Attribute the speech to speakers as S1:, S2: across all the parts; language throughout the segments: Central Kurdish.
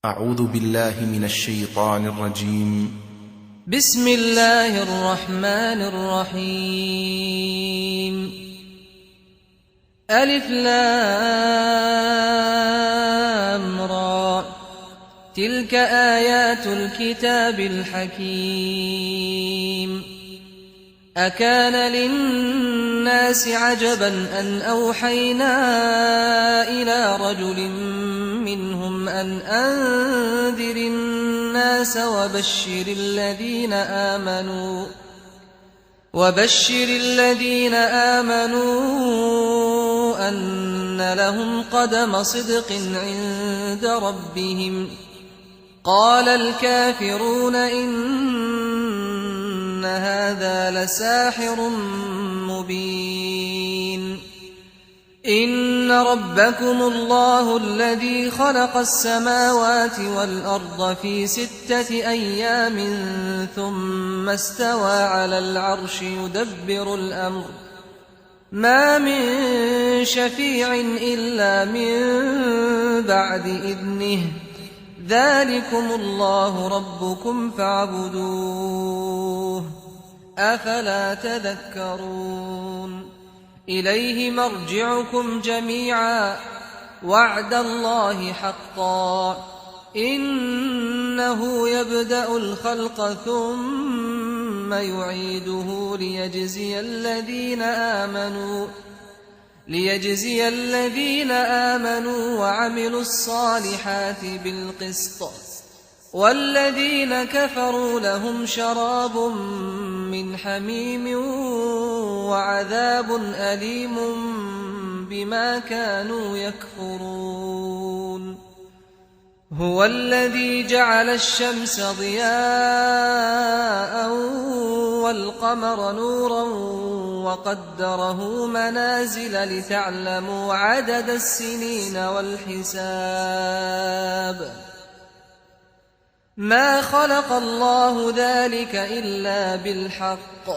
S1: أعوذ بالله من الشيطان الرجيم.
S2: بسم الله الرحمن الرحيم. ألف لام را، تلك آيات الكتاب الحكيم. أكان للناس عجبا أن أوحينا إلى رجل منهم أن أنذر الناس وبشر الذين آمنوا أن لهم قدم صدق عند ربهم. قال الكافرون إن هذا لساحر مبين. إن ربكم الله الذي خلق السماوات والأرض في 6 أيام ثم استوى على العرش يدبر الأمر، ما من شفيع إلا من بعد إذنه، ذلكم الله ربكم فاعبدوه، أفلا تذكرون. إليه مرجعكم جميعا، وعد الله حقا، إنه يبدأ الخلق ثم يعيده ليجزي الذين آمنوا وعملوا الصالحات بالقسط، والذين كفروا لهم شراب من حميم وعذاب أليم بما كانوا يكفرون. هو الذي جعل الشمس ضياء والقمر نورا وقدره منازل لتعلموا عدد السنين والحساب. ما خلق الله ذلك إلا بالحق،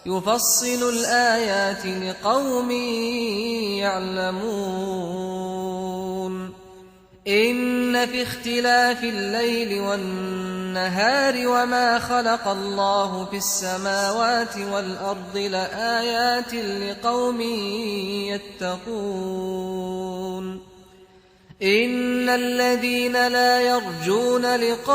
S2: يفصل الآيات لقوم يعلمون. إن في اختلاف الليل والنهار وما خلق الله في السماوات والأرض لآيات لقوم يتقون. إن الذين لا يرجون لقاءنا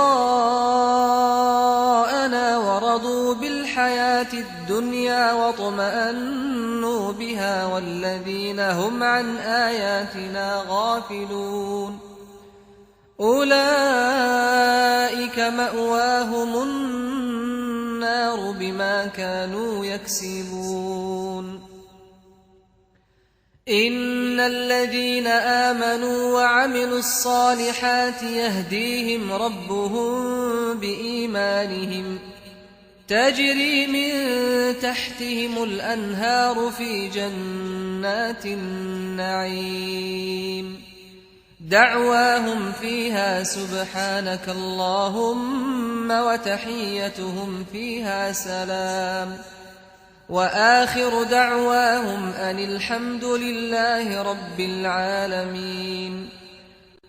S2: ورضوا بالحياة الدنيا واطمأنوا بها والذين هم عن آياتنا غافلون، أولئك مأواهم النار بما كانوا يكسبون. إن الذين آمنوا وعملوا الصالحات يهديهم ربهم بإيمانهم، تجري من تحتهم الأنهار في جنات النعيم، دعواهم فيها سبحانك اللهم وتحيتهم فيها سلام، وآخر دعواهم أن الحمد لله رب العالمين.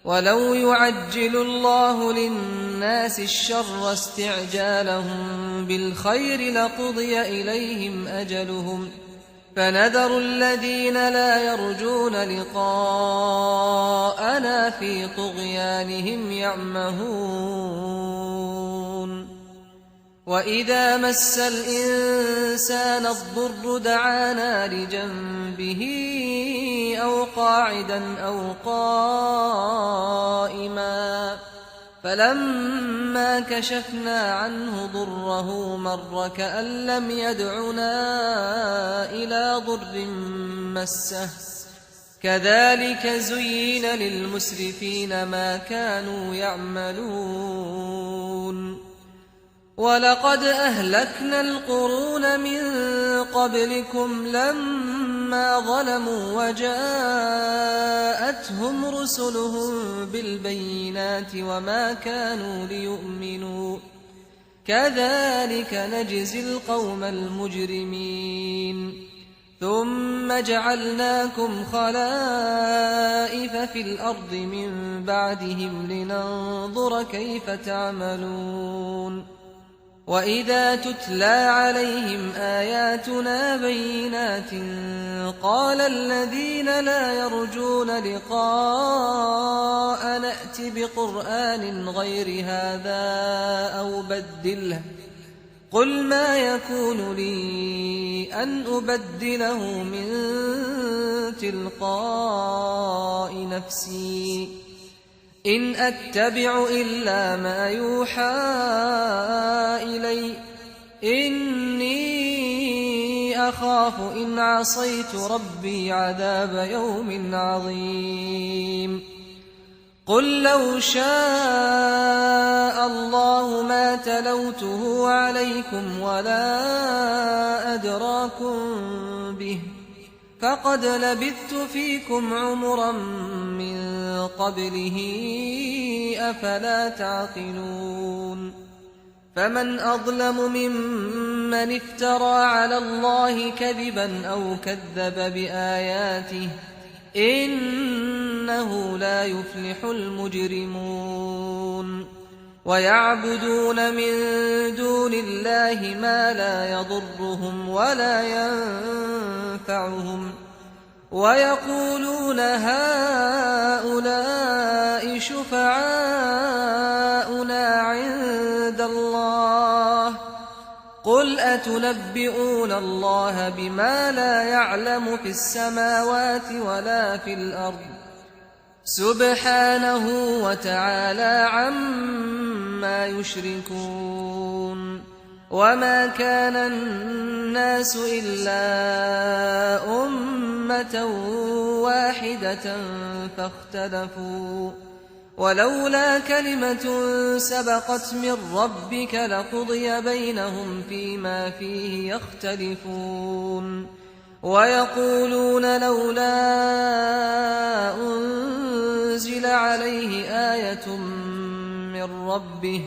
S2: ولو يعجل الله للناس الشر استعجالهم بالخير لقضي إليهم أجلهم، فنذر الذين لا يرجون لقاءنا في طغيانهم يعمهون. وإذا مس الإنسان الضر دعانا لجنبه أو قاعدا أو قائما، فلما كشفنا عنه ضره مر كأن لم يدعنا إلى ضر مسه، كذلك زين للمسرفين ما كانوا يعملون. ولقد أهلكنا القرون من قبلكم لما ظلموا وجاءتهم رسلهم بالبينات وما كانوا ليؤمنوا، كذلك نجزي القوم المجرمين. ثم جعلناكم خلائف في الأرض من بعدهم لننظر كيف تعملون وإذا تتلى عليهم آياتنا بينات قال الذين لا يرجون لقاء نأت بقرآن غير هذا أو بدله قل ما يكون لي أن أبدله من تلقاء نفسي إن أتبع إلا ما يوحى إلي إني أخاف إن عصيت ربي عذاب يوم عظيم قل لو شاء الله ما تلوته عليكم ولا أدراكم به فقد لبثت فيكم عمرا من قبله أفلا تعقلون فمن أظلم ممن افترى على الله كذبا أو كذب بآياته إنه لا يفلح المجرمون ويعبدون من دون الله ما لا يضرهم ولا ينفعهم ويقولون هؤلاء شفعاؤنا عند الله قل أتنبئون الله بما لا يعلم في السماوات ولا في الأرض سبحانه وتعالى عما يشركون وما كان الناس إلا أمة واحدة فاختلفوا ولولا كلمة سبقت من ربك لقضي بينهم فيما فيه يختلفون ويقولون لولا أنزل عليه آية من ربه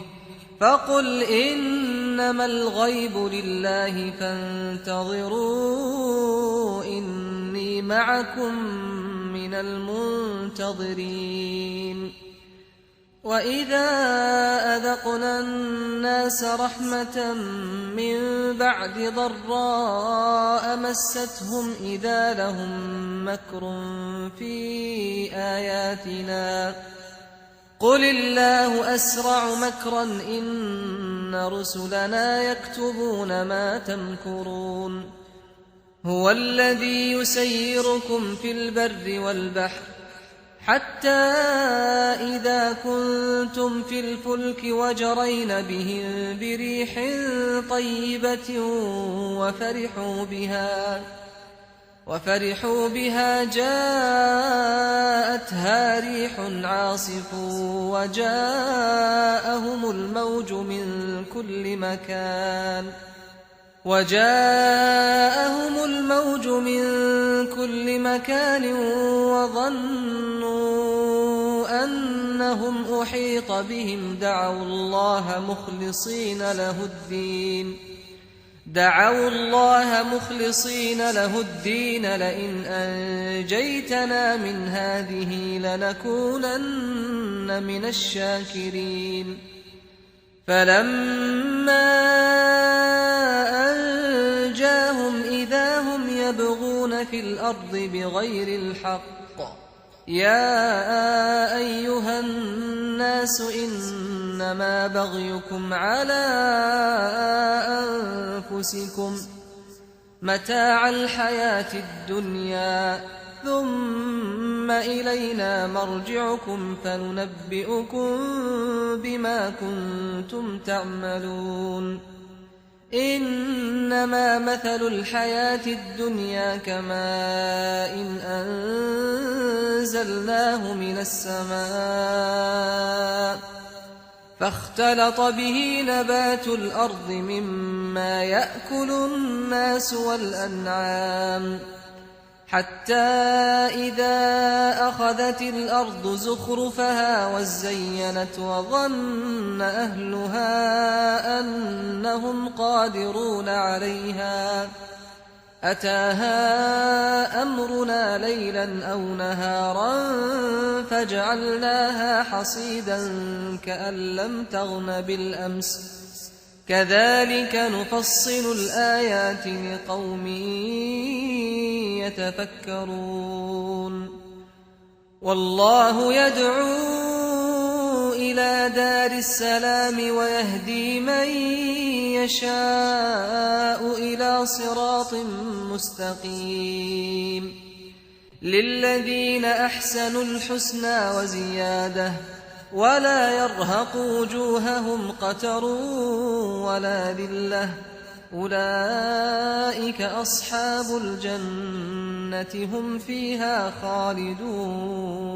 S2: فقل إنما الغيب لله فانتظروا إني معكم من المنتظرين وإذا أذقنا الناس رحمة من بعد ضراء مستهم إذا لهم مكر في آياتنا قل الله أسرع مكرا إن رسلنا يكتبون ما تمكرون هو الذي يسيركم في البر والبحر حتى إذا كنتم في الفلك وجرين بهم بريح طيبة وفرحوا بها جاءتها ريح عاصف وجاءهم الموج من كل مكان وظنوا أنهم أحيط بهم دعوا الله مخلصين له الدين لئن أنجيتنا من هذه لنكونن من الشاكرين فلما أنجاهم إذا هم يبغون في الأرض بغير الحق يا أيها الناس إنما بغيكم على أنفسكم متاع الحياة الدنيا ثم إلينا مرجعكم فننبئكم بما كنتم تعملون إنما مثل الحياة الدنيا كماء إن أنزلناه من السماء فاختلط به نبات الأرض مما يأكل الناس والأنعام حتى إذا أخذت الأرض زخرفها وزينت وظن أهلها أنهم قادرون عليها أتاها أمرنا ليلا أو نهارا فجعلناها حصيدا كأن لم تغن بالأمس كذلك نفصل الآيات لقوم يتفكرون والله يدعو إلى دار السلام ويهدي من يشاء إلى صراط مستقيم للذين أحسنوا الحسنى وزيادة ولا يرهق وجوههم قتر ولا ذلة أولئك أصحاب الجنة هم فيها خالدون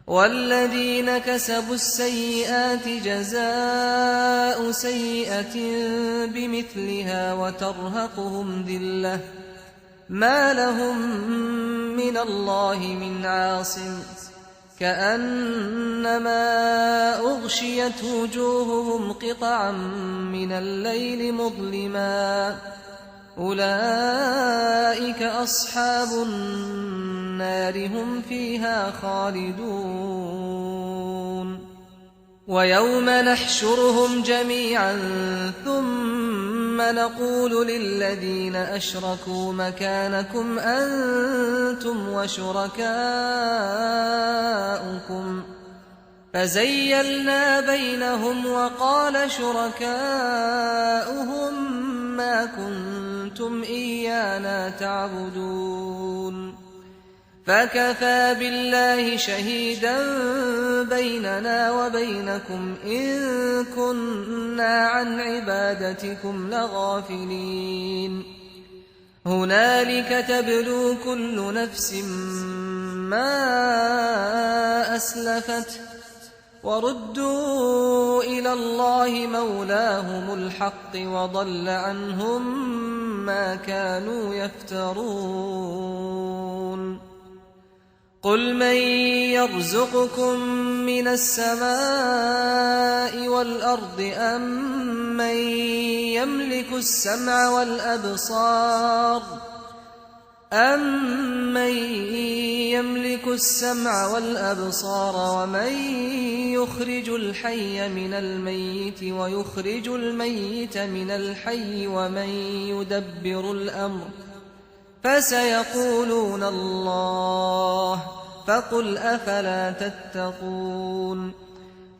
S2: والذين كسبوا السيئات جزاء سيئة بمثلها وترهقهم ذلة ما لهم من الله من عاصم كأنما أغشيت وجوههم قطعا من الليل مظلما أولئك أصحاب النار هم فيها خالدون ويوم نحشرهم جميعا ثم نقول للذين أشركوا مكانكم أنتم وشركاؤكم فزيلنا بينهم وقال شركاؤهم ما كنتم إيانا تعبدون فكفى بالله شهيدا بيننا وبينكم إن كنا عن عبادتكم لغافلين هنالك تبلو كل نفس ما أسلفت وردوا إلى الله مولاهم الحق وضل عنهم ما كانوا يفترون قل من يرزقكم من السماء والأرض أمن يملك السمع والأبصار ومن يخرج الحي من الميت ويخرج الميت من الحي ومن يدبر الأمر فسيقولون الله فقل أفلا تتقون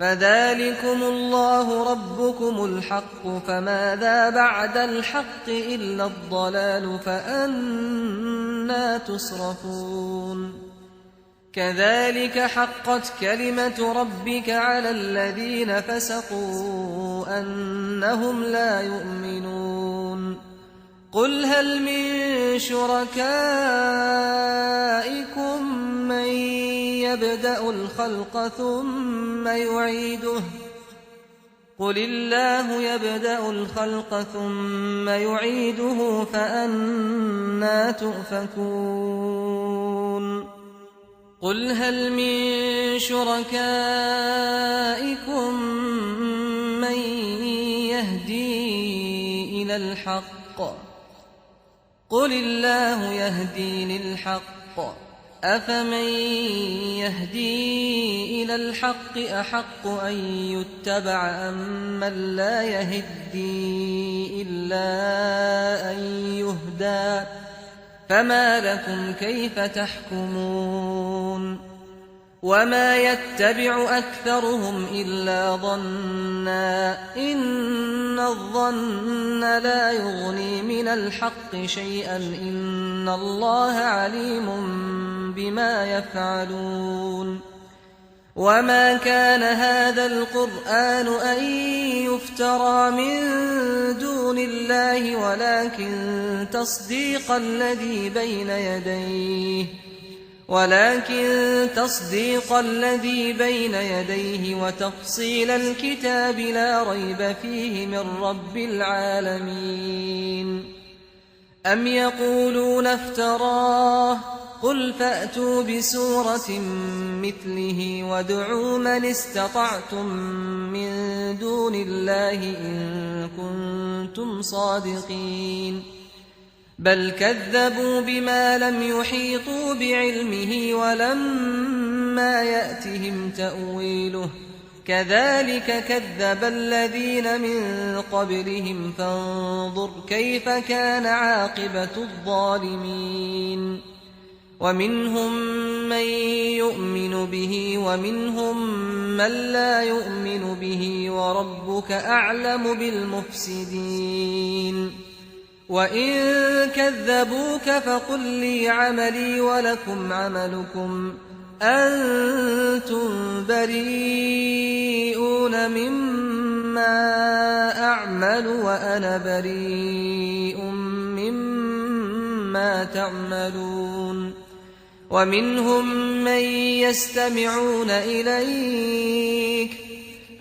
S2: فذلكم الله ربكم الحق فماذا بعد الحق إلا الضلال فأنى تصرفون كذلك حقت كلمة ربك على الذين فسقوا أنهم لا يؤمنون قل هل من شركائكم من يبدأ الخلق ثم يعيده قل الله يبدأ الخلق ثم يعيده فأنى تؤفكون قل هل من شركائكم من يهدي إلى الحق قل الله يهدي للحق أفمن يهدي إلى الحق أحق أن يتبع أمن لا يهدي إلا أن يهدى فما لكم كيف تحكمون وما يتبع أكثرهم إلا ظنا إن الظن لا يغني من الحق شيئا إن الله عليم بما يفعلون وما كان هذا القرآن أن يفترى من دون الله ولكن تصديق الذي بين يديه وتفصيل الكتاب لا ريب فيه من رب العالمين أم يقولون افتراه قل فأتوا بسورة مثله وادعوا من استطعتم من دون الله إن كنتم صادقين بل كذبوا بما لم يحيطوا بعلمه ولما يأتهم تأويله كذلك كذب الذين من قبلهم فانظر كيف كان عاقبة الظالمين ومنهم من يؤمن به ومنهم من لا يؤمن به وربك أعلم بالمفسدين وإن كذبوك فقل لي عملي ولكم عملكم أنتم بريئون مما أعمل وأنا بريء مما تعملون ومنهم من يستمعون إليك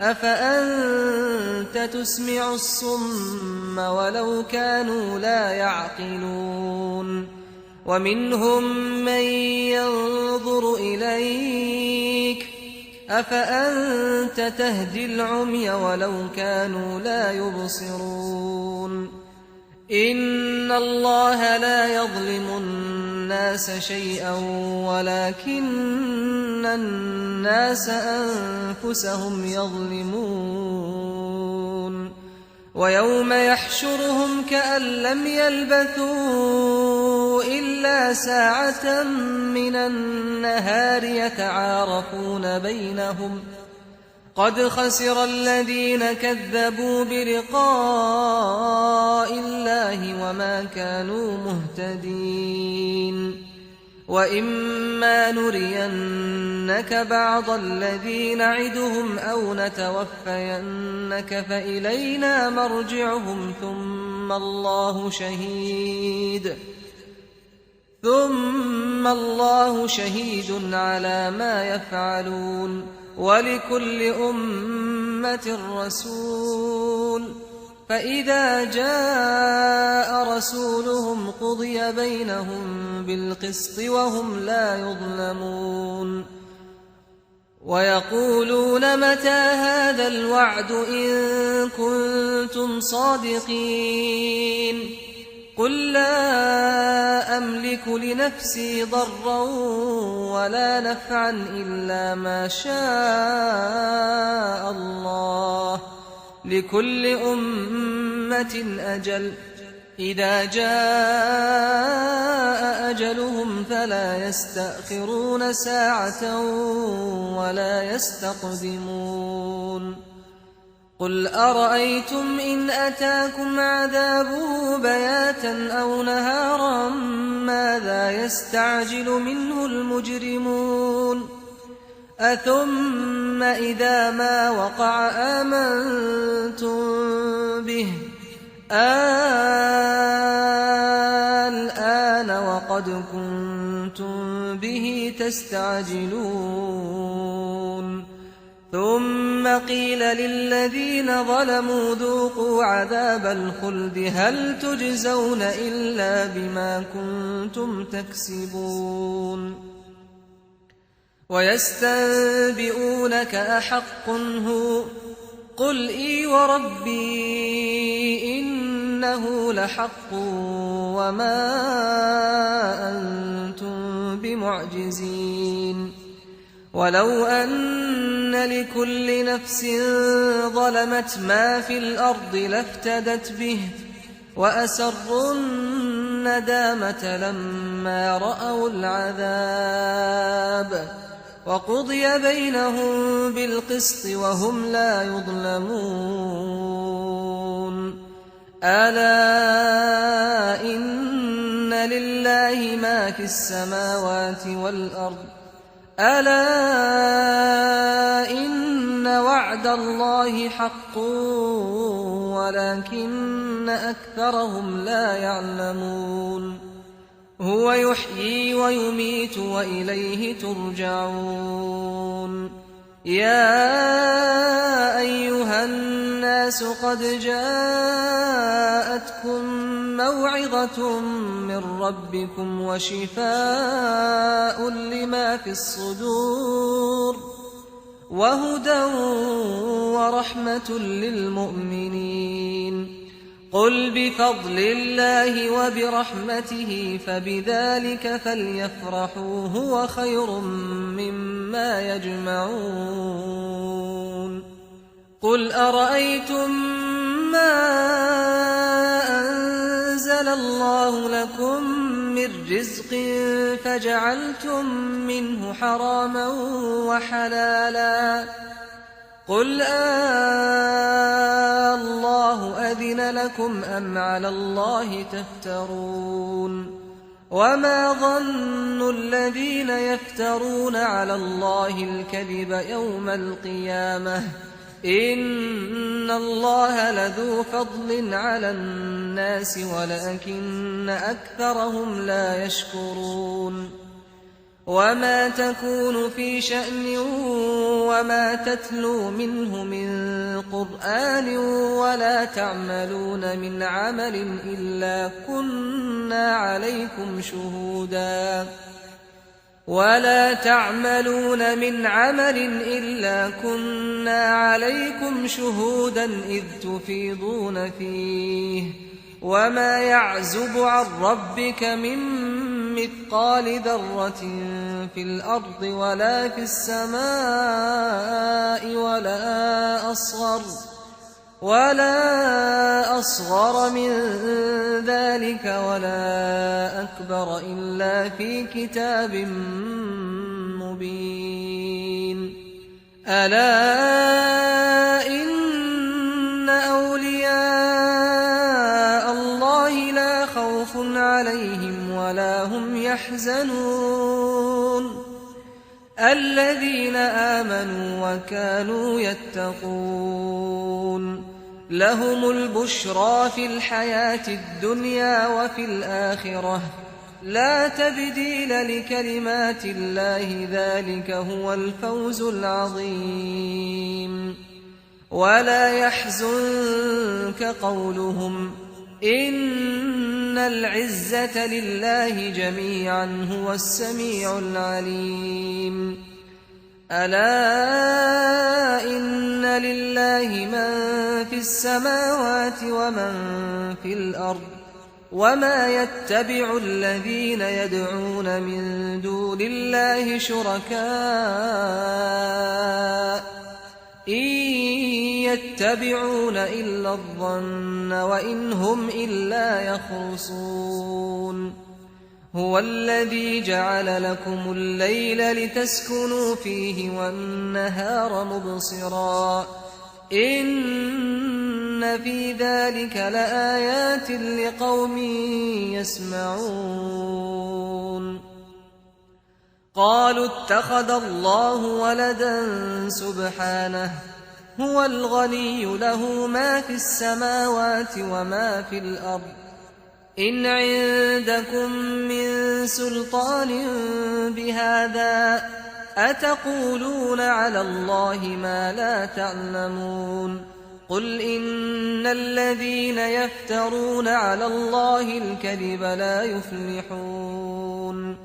S2: أفأنت تسمع الصم ولو كانوا لا يعقلون ومنهم من ينظر إليك أفأنت تهدي العمي ولو كانوا لا يبصرون إن الله لا يظلم الناس شيئا ولكن الناس أنفسهم يظلمون ويوم يحشرهم كأن لم يلبثوا إلا ساعة من النهار يتعارفون بينهم قد خسر الذين كذبوا بلقاء الله وما كانوا مهتدين وإما نرينك بعض الذي نعدهم أو نتوفينك فإلينا مرجعهم ثم الله شهيد على ما يفعلون ولكل أمة رسول فإذا جاء رسولهم قضي بينهم بالقسط وهم لا يظلمون ويقولون متى هذا الوعد إن كنتم صادقين قل لا أملك لنفسي ضرا ولا نفعا إلا ما شاء الله لكل أمة أجل إذا جاء أجلهم فلا يستأخرون ساعة ولا يستقدمون قل أرأيتم إن أتاكم عذابه بياتا أو نهارا ماذا يستعجل منه المجرمون أثم إذا ما وقع آمنتم به الآن وقد كنتم به تستعجلون ثم قيل للذين ظلموا ذوقوا عذاب الخلد هل تجزون إلا بما كنتم تكسبون ويستنبئونك أحق هو قل إي وربي إنه لحق وما أنتم بمعجزين ولو أن لكل نفس ظلمت ما في الأرض لافتدت به وأسروا الندامة لما رأوا العذاب وقضي بينهم بالقسط وهم لا يظلمون ألا إن لله ما في السماوات والأرض ألا إن وعد الله حق ولكن أكثرهم لا يعلمون هو يحيي ويميت وإليه ترجعون يا أيها الناس قد جاءتكم موعظة من ربكم وشفاء لما في الصدور وهدى ورحمة للمؤمنين قل بفضل الله وبرحمته فبذلك فليفرحوا هو خير مما يجمعون قل أرأيتم ما أنزل الله لكم من رزق فجعلتم منه حراما وحلالا قل الله أذن لكم أم على الله تفترون وما ظن الذين يفترون على الله الكذب يوم القيامة إن الله لذو فضل على الناس ولكن أكثرهم لا يشكرون وما تكون في شأن وما تتلو منه من قرآن ولا تعملون من عمل إلا كنا عليكم شهودا إذ تفيضون فيه وما يعزب عن ربك من مثقال ذرة في الأرض ولا في السماء ولا أصغر من ذلك ولا أكبر إلا في كتاب مبين ألا إن أولياء الله لا خوف عليهم ولا هم يحزنون الذين آمنوا وكانوا يتقون لهم البشرى في الحياة الدنيا وفي الآخرة لا تبديل لكلمات الله ذلك هو الفوز العظيم ولا يحزنك قولهم إن العزة لله جميعا هو السميع العليم ألا إن لله من في السماوات ومن في الأرض وما يتبع الذين يدعون من دون الله شركاء إن يتبعون إلا الظن وإن هم إلا يخرصون هو الذي جعل لكم الليل لتسكنوا فيه والنهار مبصرا إن في ذلك لآيات لقوم يسمعون قالوا اتخذ الله ولدا سبحانه هو الغني له ما في السماوات وما في الأرض إن عندكم من سلطان بهذا أتقولون على الله ما لا تعلمون قل إن الذين يفترون على الله الكذب لا يفلحون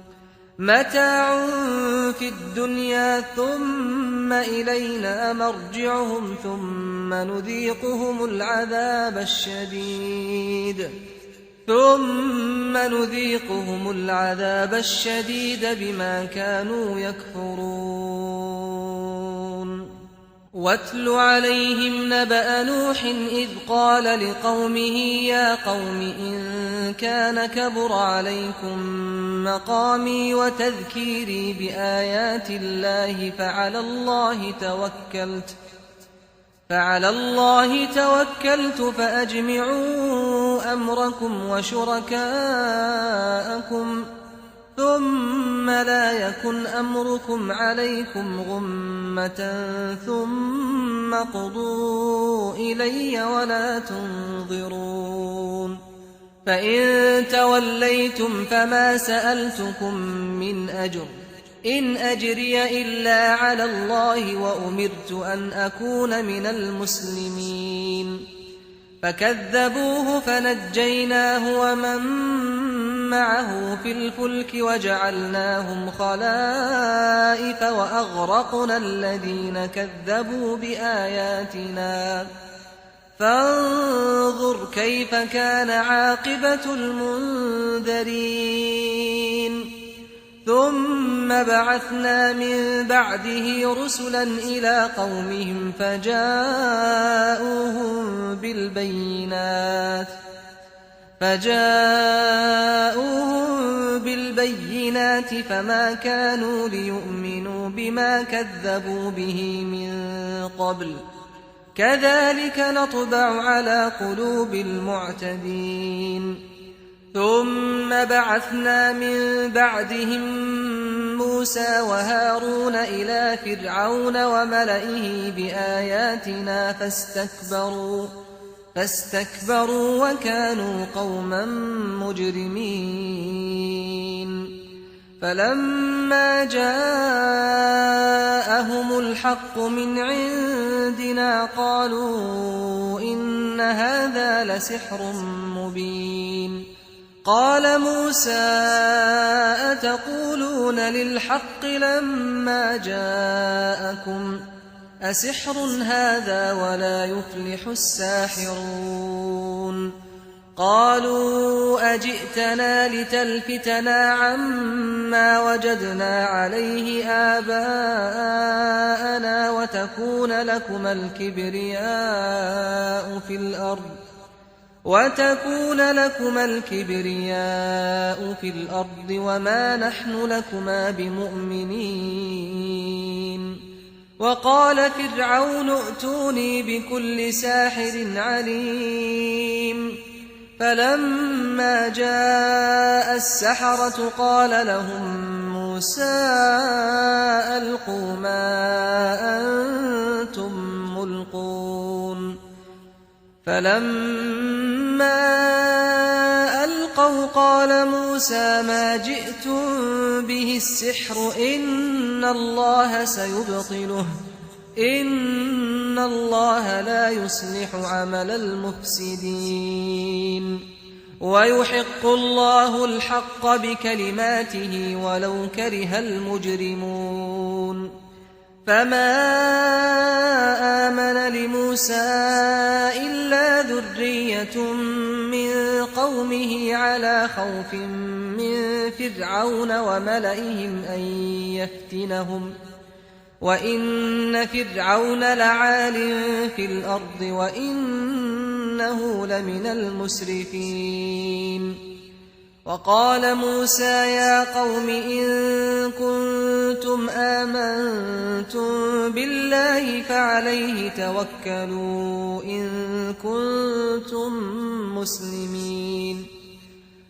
S2: متاع في الدنيا ثم إلينا مرجعهم ثم نذيقهم العذاب الشديد بما كانوا يكفرون واتل عليهم نبأ نوح إذ قال لقومه يا قوم إن كان كبر عليكم مقامي وتذكيري بآيات الله فعلى الله توكلت فأجمعوا أمركم وشركاءكم ثم لا يكن أمركم عليكم غمة ثم قضوا إلي ولا تنظرون فإن توليتم فما سألتكم من أجر إن أجري إلا على الله وأمرت أن أكون من المسلمين فكذبوه فنجيناه ومن معه في الفلك وجعلناهم خلائف وأغرقنا الذين كذبوا بآياتنا فانظر كيف كان عاقبة المنذرين ثم بعثنا من بعده رسلا إلى قومهم فجاءوهم بالبينات فما كانوا ليؤمنوا بما كذبوا به من قبل كذلك نطبع على قلوب المعتدين ثم بعثنا من بعدهم موسى وهارون إلى فرعون وملئه بآياتنا فاستكبروا وكانوا قوما مجرمين فلما جاءهم الحق من عندنا قالوا إن هذا لسحر مبين قال موسى أتقولون للحق لما جاءكم أسحر هذا ولا يفلح الساحرون قالوا أجئتنا لتلفتنا عما وجدنا عليه آباءنا وتكون لكما الكبرياء في الأرض وما نحن لكما بمؤمنين وقال فرعون ائتوني بكل ساحر عليم فلما جاء السحرة قال لهم موسى ألقوا ما أنتم ملقون فلما ألقوا قال موسى ما جئتم به السحر إن الله سيبطله إن الله لا يصلح عمل المفسدين ويحق الله الحق بكلماته ولو كره المجرمون فما آمن لموسى إلا ذرية من قومه على خوف من فرعون وملئهم أن يفتنهم وإن فرعون لعال في الأرض وإنه لمن المسرفين وقال موسى يا قوم إن كنتم آمنتم بالله فعليه توكلوا إن كنتم مسلمين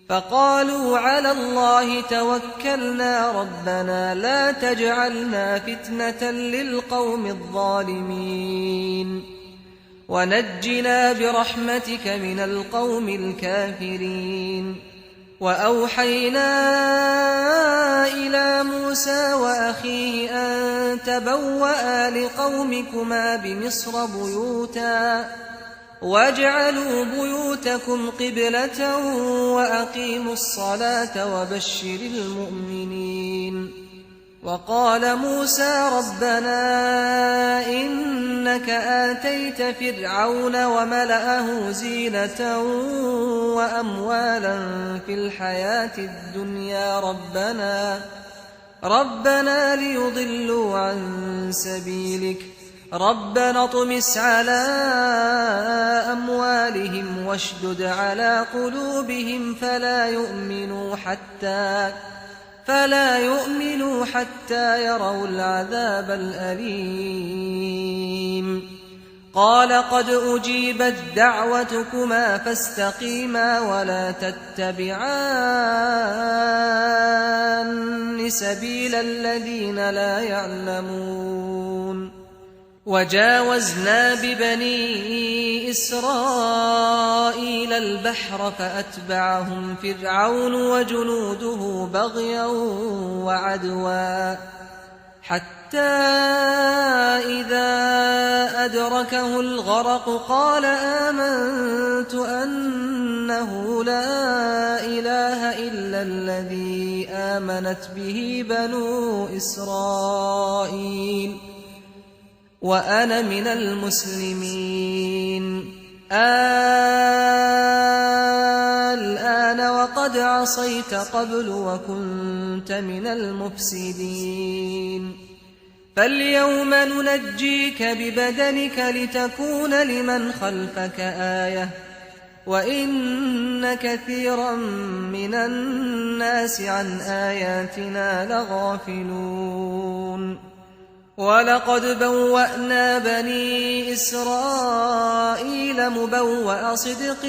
S2: فقالوا على الله توكلنا ربنا لا تجعلنا فتنة للقوم الظالمين ونجنا برحمتك من القوم الكافرين وأوحينا إلى موسى وأخيه أن تبوأ لقومكما بمصر بيوتا واجعلوا بيوتكم قبلة وأقيموا الصلاة وبشر المؤمنين وقال موسى ربنا إنك آتيت فرعون وملأه زينة وأموالا في الحياة الدنيا ربنا ليضلوا عن سبيلك ربنا اطمس على أموالهم واشدد على قلوبهم فلا يؤمنوا حتى يروا العذاب الأليم قال قد أجيبت دعوتكما فاستقيما ولا تتبعان سبيل الذين لا يعلمون وجاوزنا ببني إسرائيل البحر فأتبعهم فرعون وجنوده بغيا وعدوا حتى إذا أدركه الغرق قال آمنت أنه لا إله إلا الذي آمنت به بنو إسرائيل وأنا من المسلمين الآن وقد عصيت قبل وكنت من المفسدين فاليوم ننجيك ببدنك لتكون لمن خلفك آية وإن كثيرا من الناس عن آياتنا لغافلون ولقد بوأنا بني إسرائيل مبوأ صدق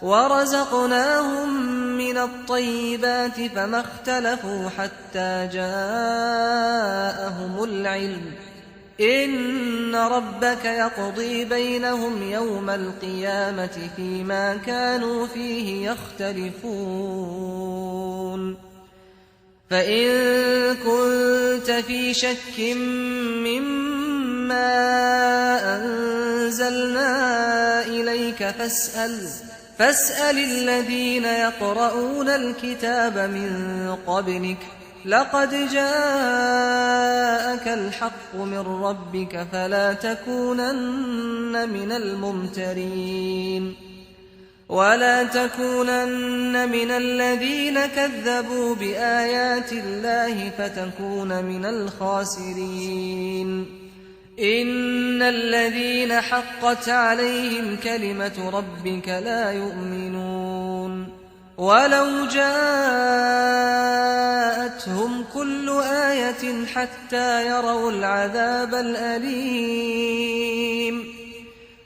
S2: ورزقناهم من الطيبات فما اختلفوا حتى جاءهم العلم إن ربك يقضي بينهم يوم القيامة فيما كانوا فيه يختلفون فإن كنت في شك مما أنزلنا إليك فاسأل الذين يقرؤون الكتاب من قبلك لقد جاءك الحق من ربك فلا تكونن من الممترين ولا تكونن من الذين كذبوا بآيات الله فتكون من الخاسرين إن الذين حقت عليهم كلمة ربك لا يؤمنون ولو جاءتهم كل آية حتى يروا العذاب الأليم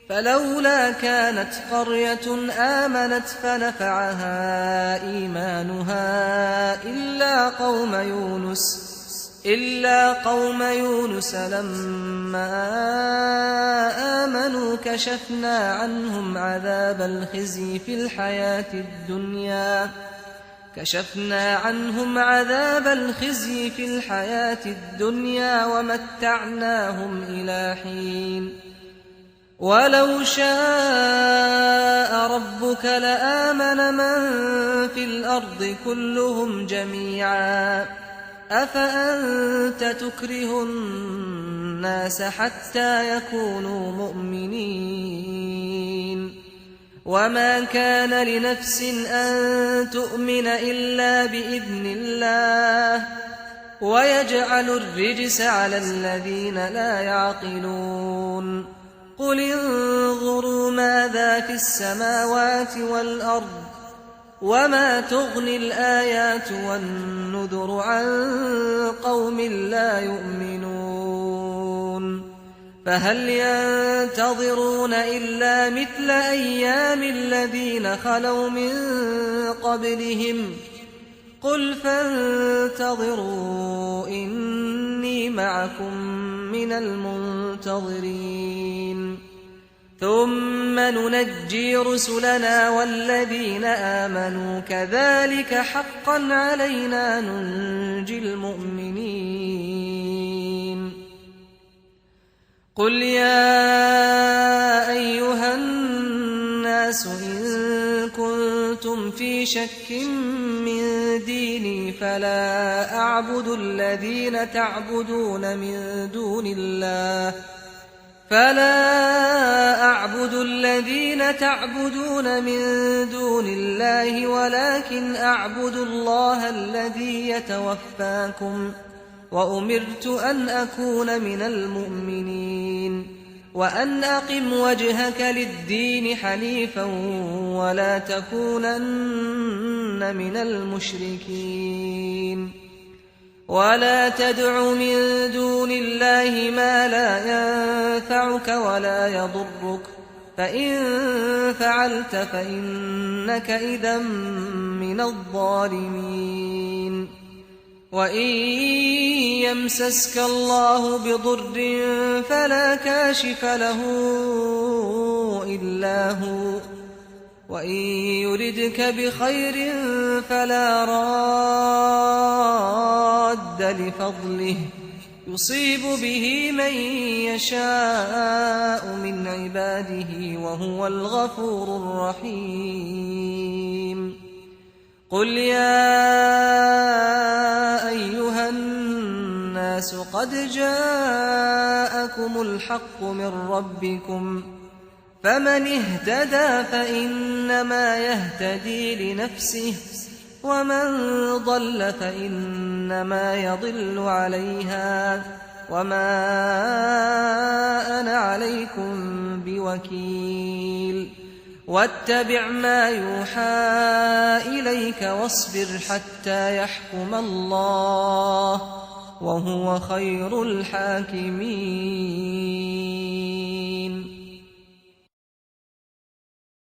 S2: فلولا كانت قرية آمنت فنفعها إيمانها إلا قوم يونس لما آمنوا كشفنا عنهم عذاب الخزي في الحياة الدنيا ومتعناهم إلى حين ولو شاء ربك لآمن من في الأرض كلهم جميعا أفأنت تكره الناس حتى يكونوا مؤمنين وما كان لنفس أن تؤمن إلا بإذن الله ويجعل الرجس على الذين لا يعقلون قل انظروا ماذا في السماوات والأرض وما تغني الآيات والنذر عن قوم لا يؤمنون فهل ينتظرون إلا مثل أيام الذين خلوا من قبلهم قل فانتظروا إني معكم من المنتظرين ثم ننجي رسلنا والذين آمنوا كذلك حقا علينا ننجي المؤمنين قل يا أيها الناس إن كنتم في شك من ديني فلا أعبد الذين تعبدون من دون الله ولكن أعبد الله الذي يتوفاكم وأمرت أن أكون من المؤمنين وأن أقم وجهك للدين حنيفا ولا تكونن من المشركين ولا تدع من دون الله ما لا ينفعك ولا يضرك فإن فعلت فإنك إذا من الظالمين وإن يمسسك الله بضر فلا كاشف له إلا هو وإن يردك بخير فلا راد لفضله يصيب به من يشاء من عباده وهو الغفور الرحيم قل يا أيها الناس الناس قد جاءكم الحق من ربكم فمن اهتدى فإنما يهتدي لنفسه ومن ضل فإنما يضل عليها وما أنا عليكم بوكيل واتبع ما يوحى إليك واصبر حتى يحكم الله وهو خير الحاكمين.